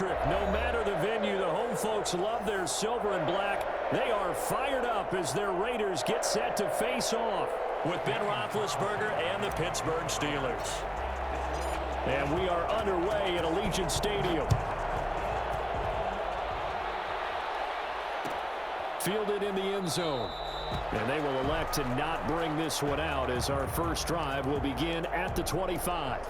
electric. No matter the venue, the home folks love their silver and black. They are fired up as their Raiders get set to face off with Ben Roethlisberger and the Pittsburgh Steelers. And we are underway at Allegiant Stadium. Fielded in the end zone. And they will elect to not bring this one out as our first drive will begin at the 25.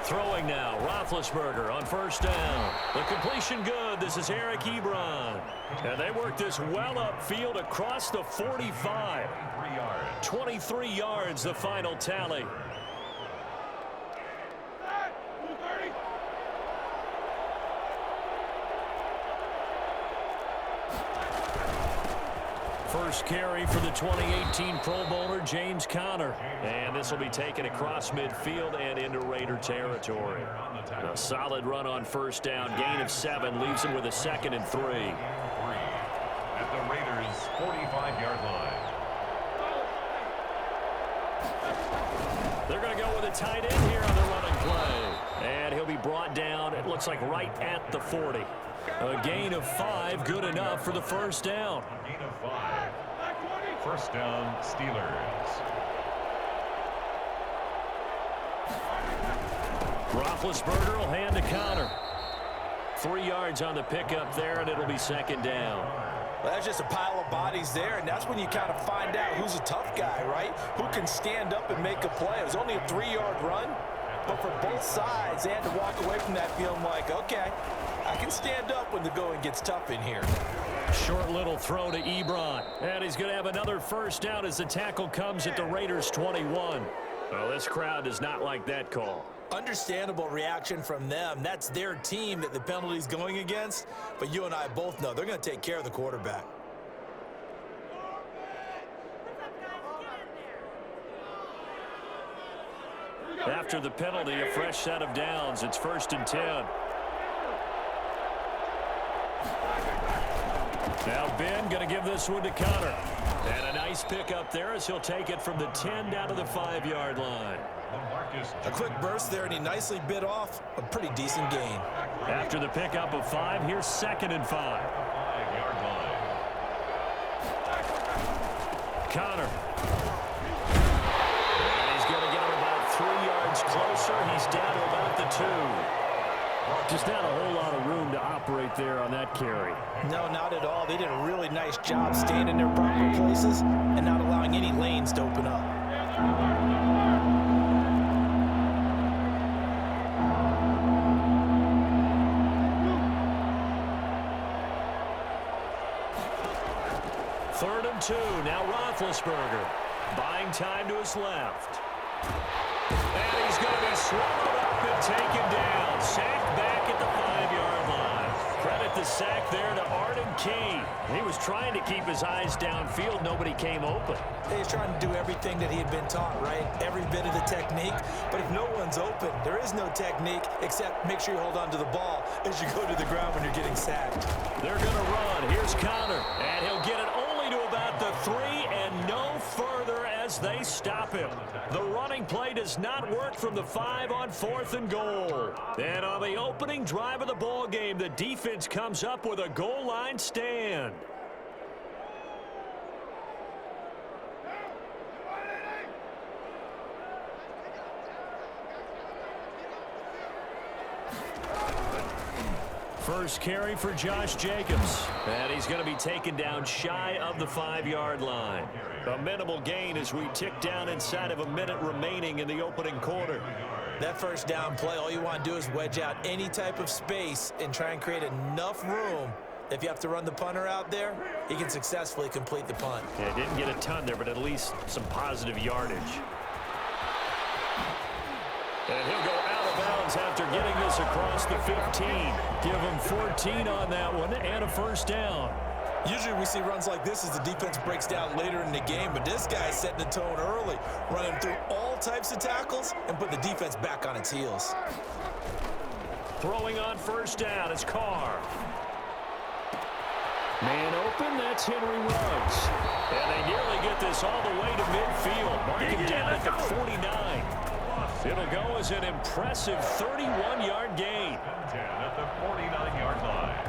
Throwing now, Roethlisberger on first down. The completion good. This is Eric Ebron. And they work this well upfield across the 45. 23 yards, the final tally. First carry for the 2018 Pro Bowler, James Conner. And this will be taken across midfield and into Raider territory. A solid run on first down. Gain of 7 leaves him with a 2nd and 3. At the Raiders' 45-yard line. They're going to go with a tight end here on the running play. And he'll be brought down, it looks like right at the 40. A gain of 5, good enough for the first down. Gain of 5. First down, Steelers. Roethlisberger will hand to Conner. 3 yards on the pickup there, and it'll be 2nd down. Well, that's just a pile of bodies there, and that's when you kind of find out who's a tough guy, right? Who can stand up and make a play. It was only a 3-yard run, but for both sides, they had to walk away from that feeling like, okay, I can stand up when the going gets tough in here. Short little throw to Ebron. And he's going to have another first down as the tackle comes at the Raiders' 21. Well, this crowd does not like that call. Understandable reaction from them. That's their team that the penalty's going against. But you and I both know they're going to take care of the quarterback. After the penalty, a fresh set of downs. It's 1st and 10. Now Ben going to give this one to Conner. And a nice pickup there as he'll take it from the 10 down to the 5-yard line. A quick burst there, and he nicely bit off a pretty decent gain. After the pickup of 5, here's 2nd and 5. 5-yard line. Conner. And he's going to get him about 3 yards closer. He's down to about the 2. Just not a whole lot of room to operate there on that carry. No, not at all. They did a really nice job staying in their proper places and not allowing any lanes to open up. Third and 2. Now Roethlisberger buying time to his left. And he's going to be swallowed up and taken down. Sacked back at the 5-yard line. Credit the sack there to Arden Key. He was trying to keep his eyes downfield. Nobody came open. He's trying to do everything that he had been taught, right? Every bit of the technique. But if no one's open, there is no technique except make sure you hold on to the ball as you go to the ground when you're getting sacked. They're going to run. Here's Conner. And he'll get it only to about the 3 and no further as they stop him. The running play does not work from the 5 on 4th and goal. And on the opening drive of the ball game, the defense comes up with a goal line stand. First carry for Josh Jacobs. And he's going to be taken down shy of the 5-yard line. A minimal gain as we tick down inside of a minute remaining in the opening quarter. That first down play, all you want to do is wedge out any type of space and try and create enough room. If you have to run the punter out there, he can successfully complete the punt. Yeah, didn't get a ton there, but at least some positive yardage. And he'll go out of bounds after getting this across the 15. Give him 14 on that one and a first down. Usually we see runs like this as the defense breaks down later in the game, but this guy's setting the tone early, running through all types of tackles and put the defense back on its heels. Throwing on first down is Carr. Man open, that's Henry Ruggs. And they nearly get this all the way to midfield. Mark him down at the 49. It'll go as an impressive 31-yard gain. 10 at the 49-yard line.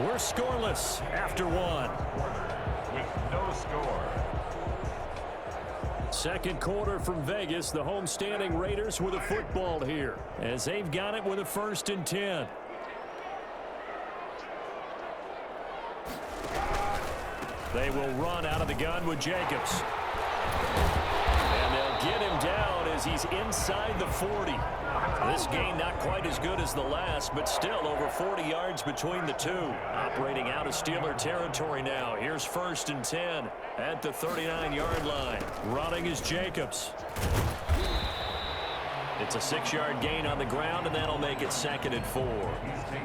We're scoreless after one. With no score. Second quarter from Vegas. The homestanding Raiders with a football here as they've got it with a 1st and 10. They will run out of the gun with Jacobs. And they'll get him down as he's inside the 40. This gain not quite as good as the last, but still over 40 yards between the two. Operating out of Steeler territory now. Here's 1st and 10 at the 39-yard line. Running is Jacobs. It's a 6-yard gain on the ground, and that'll make it 2nd and 4.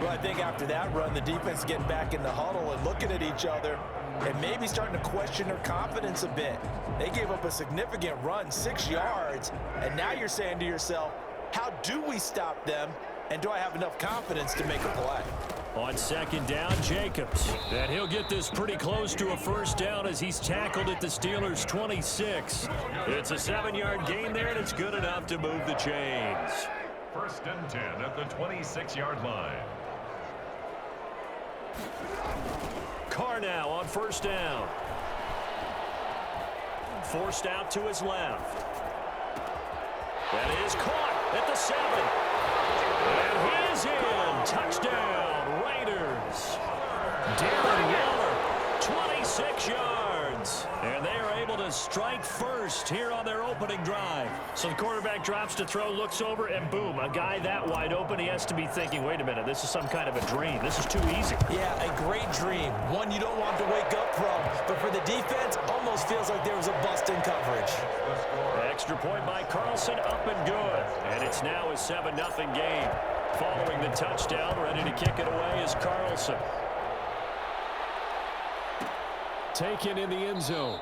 Well, I think after that run, the defense getting back in the huddle and looking at each other and maybe starting to question their confidence a bit. They gave up a significant run, 6 yards, and now you're saying to yourself, how do we stop them, and do I have enough confidence to make a play? On 2nd down, Jacobs. And he'll get this pretty close to a 1st down as he's tackled at the Steelers' 26. It's a 7-yard gain there, and it's good enough to move the chains. 1st and 10 at the 26-yard line. Carr now on 1st down. Forced out to his left. That is caught at the 7. And he is in. Touchdown, Raiders. Darren Waller, 26 yards. And they are able to strike first here on their opening drive. So the quarterback drops to throw, looks over, and boom, a guy that wide open, he has to be thinking, wait a minute, this is some kind of a dream. This is too easy. Yeah, a great dream. One you don't want to wake up from. But for the defense, almost feels like there was a bust in coverage. Extra point by Carlson, up and good. And it's now a 7-0 game. Following the touchdown, ready to kick it away is Carlson. Taken in the end zone.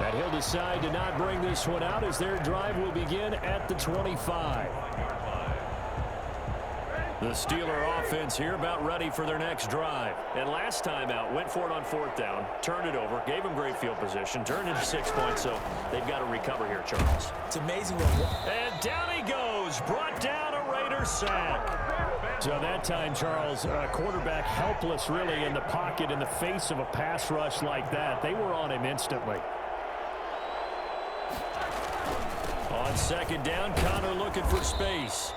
And he'll decide to not bring this one out as their drive will begin at the 25. The Steeler offense here about ready for their next drive. And last time out, went for it on 4th down, turned it over, gave them great field position, turned into 6 points, so they've got to recover here, Charles. It's amazing what... And down he goes, brought down a Raider sack. So that time, Charles, quarterback helpless really in the pocket in the face of a pass rush like that. They were on him instantly. On 2nd down, Connor looking for space.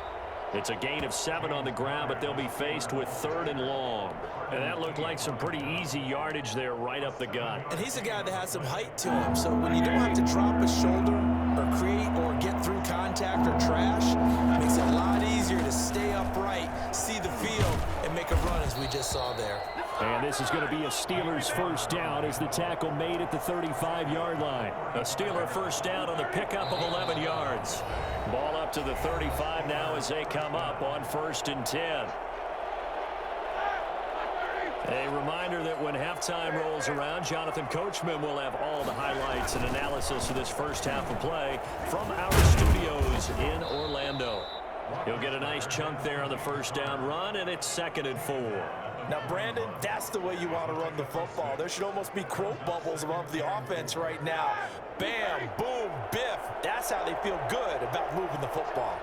It's a gain of 7 on the ground, but they'll be faced with 3rd and long. And that looked like some pretty easy yardage there right up the gut. And he's a guy that has some height to him, so when you don't have to drop his shoulder or create or get through contact or trash, it makes it a lot easier to stay upright, see the field, and make a run as we just saw there. And this is going to be a Steelers 1st down as the tackle made at the 35-yard line. A Steeler 1st down on the pickup of 11 yards. Ball up to the 35 now as they come up on 1st and 10. A reminder that when halftime rolls around, Jonathan Coachman will have all the highlights and analysis of this first half of play from our studios in Orlando. He'll get a nice chunk there on the 1st down run, and it's 2nd and 4. Now, Brandon, that's the way you want to run the football. There should almost be quote bubbles above the offense right now. Bam, boom, biff. That's how they feel good about moving the football.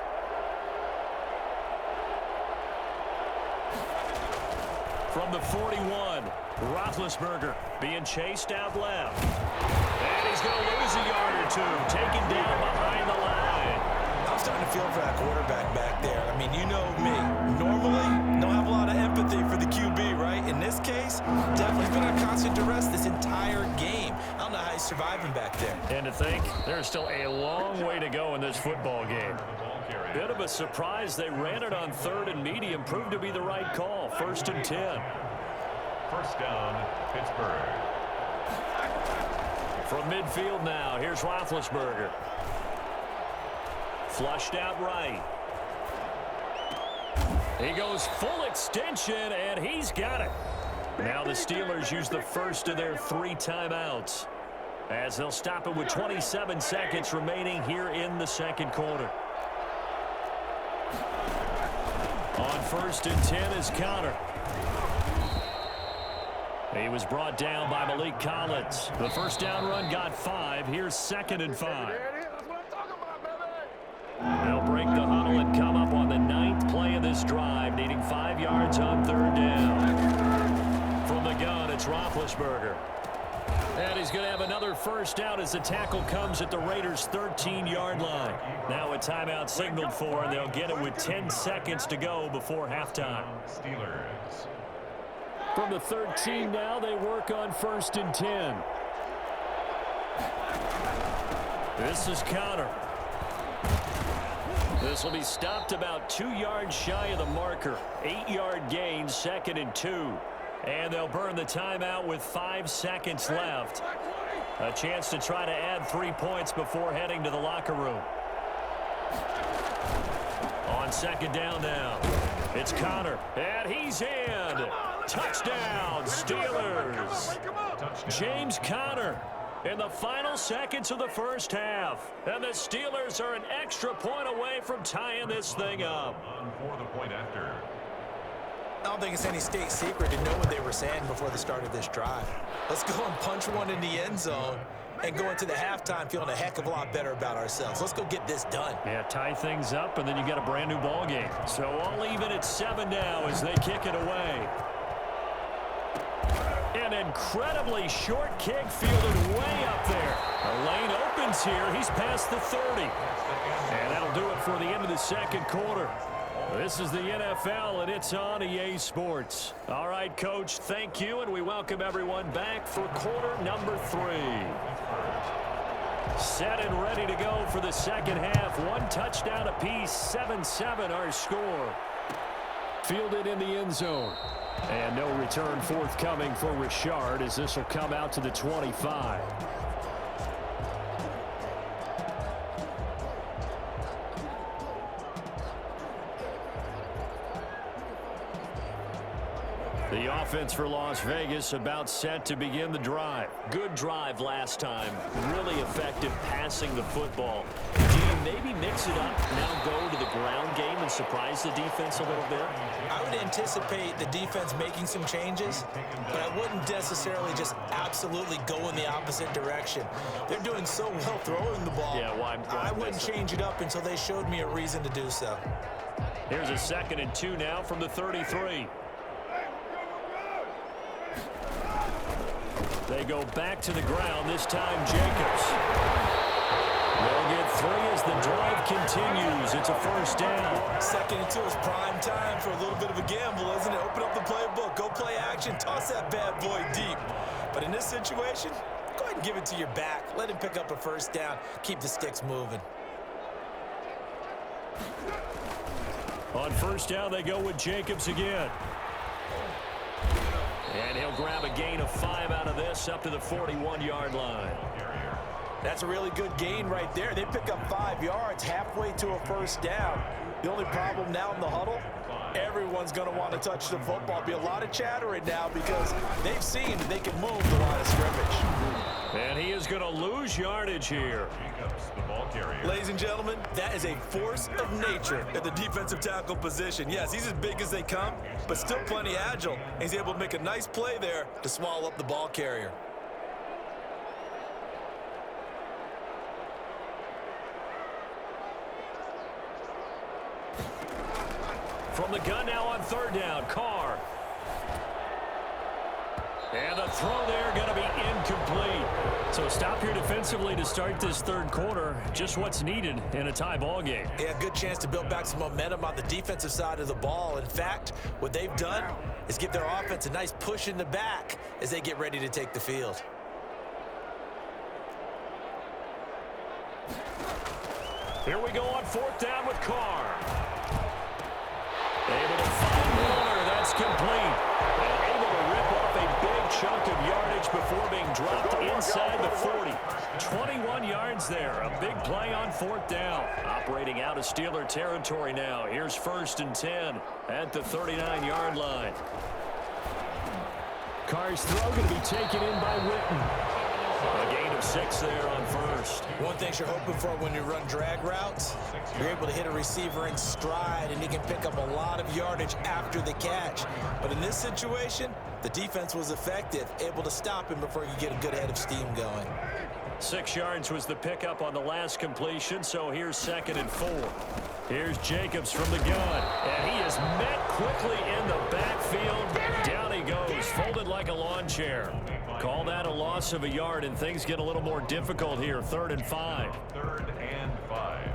From the 41, Roethlisberger being chased out left. And he's going to lose a yard or two, taken down behind the line. I'm starting to feel for that quarterback back there. I mean, you know me. Normally, don't have a lot of empathy for the QB, right? In this case, definitely been on constant duress this entire game. I don't know how he's surviving back there. And to think, there's still a long way to go in this football game. Bit of a surprise. They ran it on 3rd and medium. Proved to be the right call. 1st and 10. 1st down, Pittsburgh. From midfield now, here's Roethlisberger. Flushed out right. He goes full extension, and he's got it. Now the Steelers use the first of their 3 timeouts as they'll stop it with 27 seconds remaining here in the 2nd quarter. On 1st and 10 is Connor. He was brought down by Malik Collins. The first down run got 5. Here's 2nd and 5. They'll break the huddle and come up on the 9th play of this drive, needing 5 yards on 3rd down. From the gun, it's Roethlisberger. And he's going to have another first down as the tackle comes at the Raiders' 13-yard line. Now a timeout signaled for, and they'll get it with 10 seconds to go before halftime. Steelers. From the 13 now, they work on 1st and 10. This is Connor. This will be stopped about 2 yards shy of the marker. 8-yard gain, 2nd and 2. And they'll burn the timeout with 5 seconds left. A chance to try to add 3 points before heading to the locker room. On 2nd down now, it's Connor, and he's in. Touchdown, Steelers. James Conner in the final seconds of the first half. And the Steelers are an extra point away from tying this thing up. For the point after. I don't think it's any state secret to know what they were saying before the start of this drive. Let's go and punch one in the end zone and go into the halftime feeling a heck of a lot better about ourselves. Let's go get this done. Yeah, tie things up, and then you get a brand new ball game. So all even at 7 now as they kick it away. An incredibly short kick fielded way up there. A lane opens here. He's past the 30. And that'll do it for the end of the second quarter. This is the NFL, and it's on EA Sports. All right, Coach, thank you, and we welcome everyone back for quarter number 3. Set and ready to go for the second half. 1 touchdown apiece, 7-7 our score. Fielded in the end zone. And no return forthcoming for Richard as this will come out to the 25. The offense for Las Vegas about set to begin the drive. Good drive last time. Really effective passing the football. Do you maybe mix it up, now go to the ground game and surprise the defense a little bit? I would anticipate the defense making some changes, but I wouldn't necessarily just absolutely go in the opposite direction. They're doing so well throwing the ball. Yeah, why I wouldn't change it up until they showed me a reason to do so. Here's a 2nd and 2 now from the 33. They go back to the ground, this time Jacobs. They'll get 3 as the drive continues. It's a first down. 2nd and 2 is prime time for a little bit of a gamble, isn't it? Open up the playbook, go play action, toss that bad boy deep. But in this situation, go ahead and give it to your back. Let him pick up a first down. Keep the sticks moving. On first down, they go with Jacobs again. And he'll grab a gain of 5 out of this up to the 41-yard line. That's a really good gain right there. They pick up 5 yards halfway to a first down. The only problem now in the huddle, everyone's going to want to touch the football. Be a lot of chattering now because they've seen that they can move the line of scrimmage. And he is going to lose yardage here. Jacobs, the ball carrier. Ladies and gentlemen, that is a force of nature at the defensive tackle position. Yes, he's as big as they come, but still plenty agile. He's able to make a nice play there to swallow up the ball carrier. From the gun now on 3rd down, Carr. And the throw there going to be incomplete. So stop here defensively to start this 3rd quarter. Just what's needed in a tie ball game. Yeah, good chance to build back some momentum on the defensive side of the ball. In fact, what they've done is give their offense a nice push in the back as they get ready to take the field. Here we go on 4th down with Carr. Able to find Miller. That's complete. And able to rip off a big chunk of yardage before being dropped inside the 40. 21 yards there. A big play on 4th down. Operating out of Steeler territory now. Here's 1st and 10 at the 39-yard line. Carr's throw going to be taken in by Witten. A gain of 6 there on 1st. One thing you're hoping for when you run drag routes, you're able to hit a receiver in stride, and he can pick up a lot of yardage after the catch. But in this situation, The defense was effective, able to stop him before he could get a good head of steam going. 6 yards was the pickup on the last completion, so here's 2nd and 4. Here's Jacobs from the gun, and he is met quickly in the backfield. Down he goes, folded like a lawn chair. Call that a loss of a yard, and things get a little more difficult here. 3rd and 5. 3rd and 5.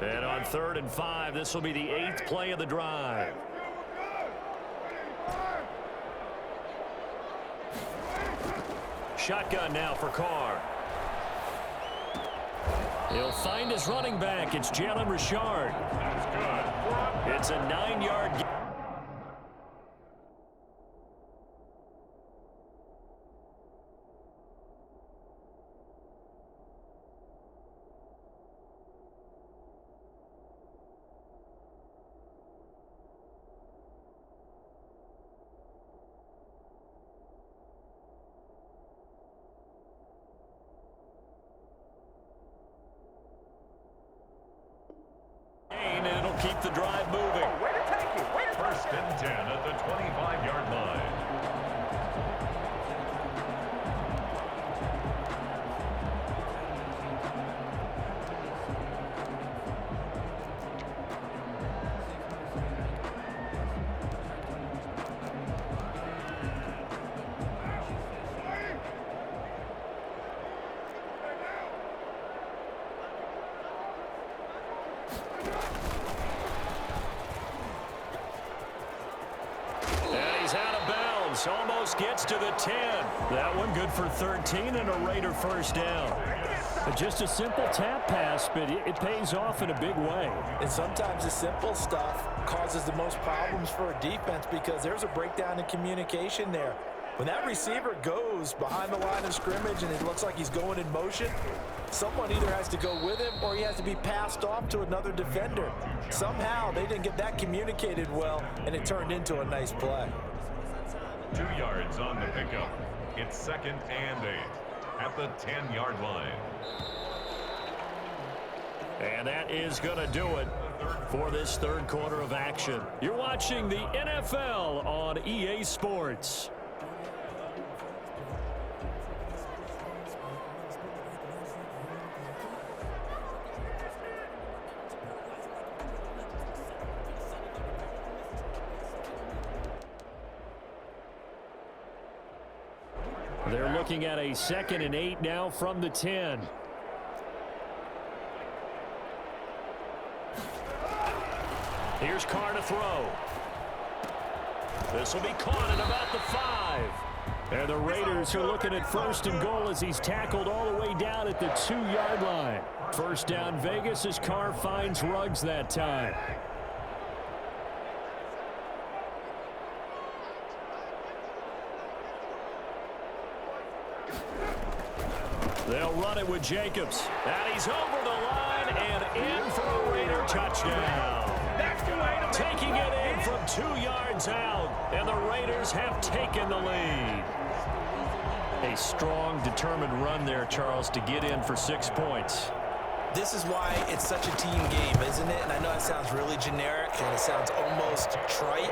And on 3rd and 5, this will be the 8th play of the drive. Shotgun now for Carr. He'll find his running back. It's Jalen Richard. That's good. It's a 9-yard gain. And it'll keep the drive moving. First and 10 at the 25-yard line. Almost gets to the 10. That one good for 13 and a Raider first down. Just a simple tap pass, but it pays off in a big way. And sometimes the simple stuff causes the most problems for a defense because there's a breakdown in communication there. When that receiver goes behind the line of scrimmage and it looks like he's going in motion, someone either has to go with him or he has to be passed off to another defender. Somehow they didn't get that communicated well, and it turned into a nice play. 2 yards on the pickup. It's 2nd and 8 at the 10-yard line. And that is going to do it for this 3rd quarter of action. You're watching the NFL on EA Sports. They're looking at a 2nd and 8 now from the 10. Here's Carr to throw. This will be caught at about the 5. And the Raiders are looking at 1st and goal as he's tackled all the way down at the 2-yard line. First down Vegas as Carr finds Ruggs that time. They'll run it with Jacobs. And he's over the line and in for a Raider touchdown. Taking it in from 2 yards out. And the Raiders have taken the lead. A strong, determined run there, Charles, to get in for 6 points. This is why it's such a team game, isn't it? And I know it sounds really generic and it sounds almost trite,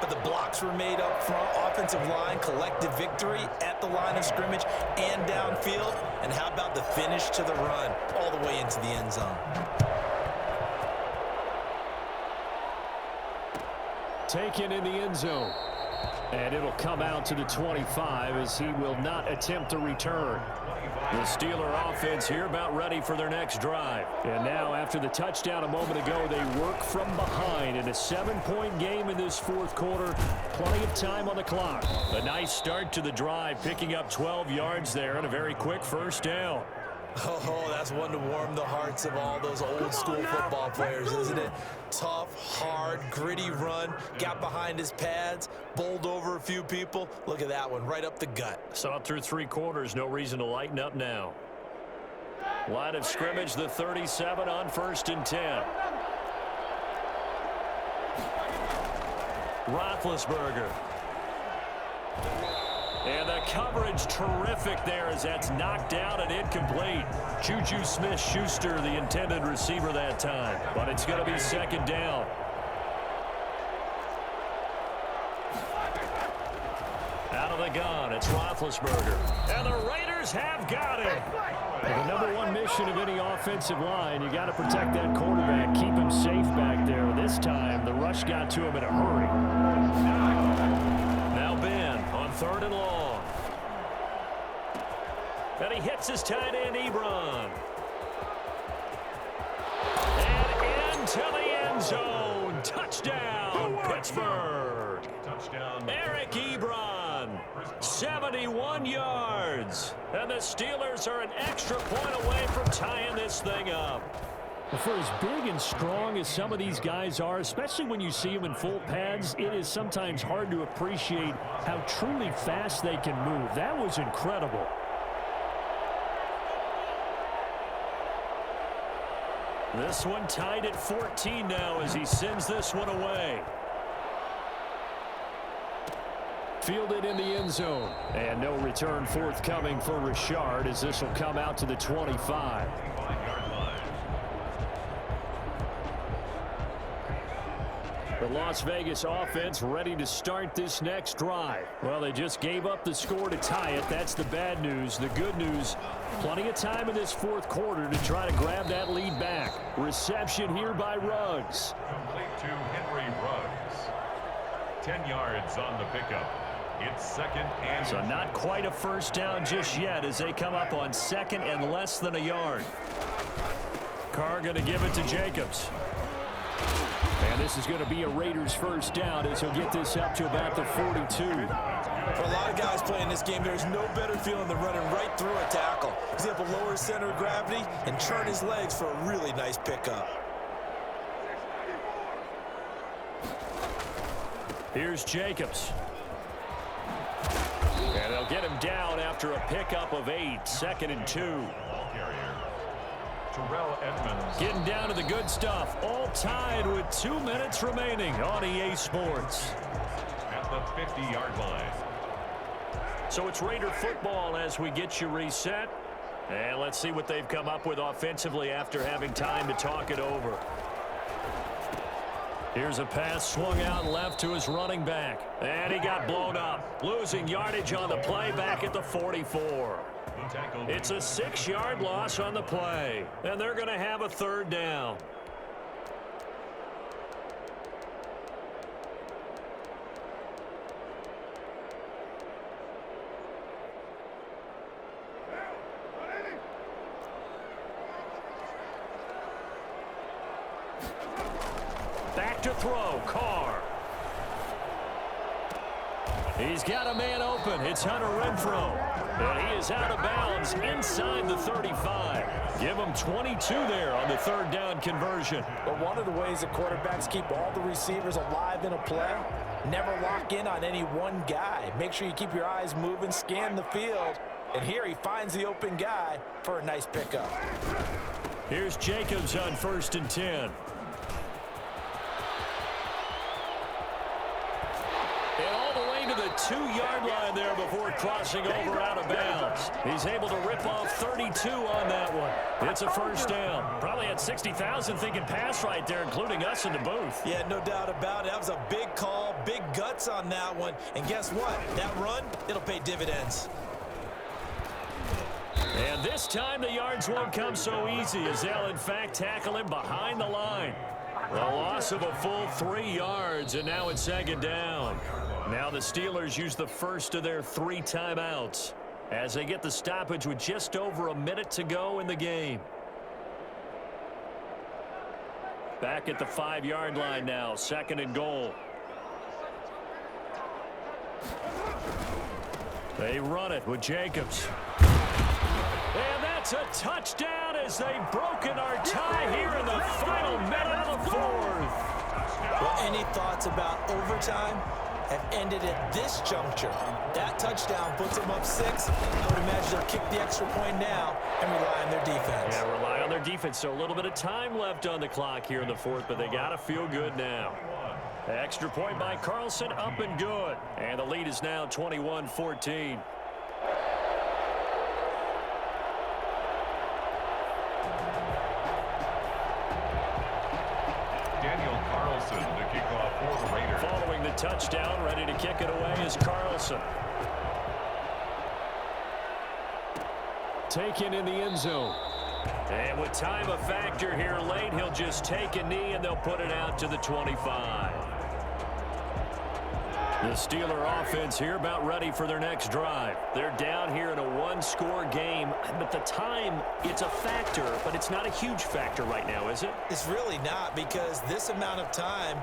but the blocks were made up front, offensive line, collective victory at the line of scrimmage and downfield. And how about the finish to the run all the way into the end zone? Taken in the end zone. And it'll come out to the 25 as he will not attempt to return. The Steeler offense here about ready for their next drive. And now after the touchdown a moment ago, they work from behind in a 7-point game in this 4th quarter. Plenty of time on the clock. A nice start to the drive, picking up 12 yards there and a very quick first down. Oh, that's one to warm the hearts of all those old school football players, isn't it? Tough, hard, gritty run, got behind his pads, bowled over a few people. Look at that one, right up the gut. Saw it through 3 quarters, no reason to lighten up now. Line of scrimmage, the 37 on 1st and 10. Roethlisberger. And the coverage terrific there as that's knocked down and incomplete. Juju Smith-Schuster, the intended receiver that time. But it's going to be second down. Out of the gun, it's Roethlisberger. And the Raiders have got it. Well, the number one mission of any offensive line, you got to protect that quarterback, keep him safe back there. This time, the rush got to him in a hurry. Now Ben on 3rd and long. And he hits his tight end, Ebron. And into the end zone. Touchdown, Pittsburgh. Touchdown. Eric Ebron, 71 yards. And the Steelers are an extra point away from tying this thing up. For as big and strong as some of these guys are, especially when you see them in full pads, it is sometimes hard to appreciate how truly fast they can move. That was incredible. This one tied at 14 now as he sends this one away. Fielded in the end zone. And no return forthcoming for Richard as this will come out to the 25. The Las Vegas offense ready to start this next drive. Well, they just gave up the score to tie it. That's the bad news. The good news, plenty of time in this fourth quarter to try to grab that lead back. Reception here by Ruggs. Complete to Henry Ruggs. 10 yards on the pickup. It's second and... So not quite a first down just yet as they come up on second and less than a yard. Carr going to give it to Jacobs. And this is going to be a Raiders first down as he'll get this up to about the 42. For a lot of guys playing this game, there's no better feeling than running right through a tackle. He's able to lower his center of gravity and turn his legs for a really nice pickup. Here's Jacobs. And they'll get him down after a pickup of 8, 2nd and 2. Terrell Edmonds. Getting down to the good stuff. All tied with 2 minutes remaining on EA Sports. At the 50-yard line. So it's Raider football as we get you reset. And let's see what they've come up with offensively after having time to talk it over. Here's a pass swung out left to his running back. And he got blown up. Losing yardage on the play back at the 44. It's a 6-yard loss on the play. And they're going to have a third down. Back to throw, Carr. He's got a man open. It's Hunter Renfrow. And he is out of bounds inside the 35. Give him 22 there on the third down conversion. But one of the ways that quarterbacks keep all the receivers alive in a play, never lock in on any one guy. Make sure you keep your eyes moving, scan the field. And here he finds the open guy for a nice pickup. Here's Jacobs on 1st and 10. The 2-yard line there before crossing over out of bounds. He's able to rip off 32 on that one. It's a first down. Probably had 60,000 thinking pass right there, including us in the booth. Yeah, no doubt about it. That was a big call, big guts on that one. And guess what? That run, it'll pay dividends. And this time the yards won't come so easy as they'll in fact tackle him behind the line. The loss of a full 3 yards, and now it's second down. Now the Steelers use the first of their 3 timeouts as they get the stoppage with just over a minute to go in the game. Back at the 5-yard line now, 2nd and goal. They run it with Jacobs. And that's a touchdown as they've broken our tie here in the final minute of the 4th. Well, any thoughts about overtime? Have ended at this juncture. That touchdown puts them up 6. I would imagine they'll kick the extra point now and rely on their defense. Yeah, rely on their defense. So a little bit of time left on the clock here in the 4th, but they got to feel good now. Extra point by Carlson, up and good. And the lead is now 21-14. To kick off for the Raiders. Following the touchdown, ready to kick it away is Carlson. Taken in the end zone. And with time a factor here late, he'll just take a knee and they'll put it out to the 25. The Steeler offense here about ready for their next drive. They're down here in a one-score game, but the time, it's a factor, but it's not a huge factor right now, is it? It's really not, because this amount of time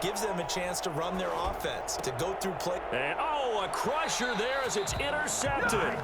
gives them a chance to run their offense, to go through play. And, oh, a crusher there as it's intercepted.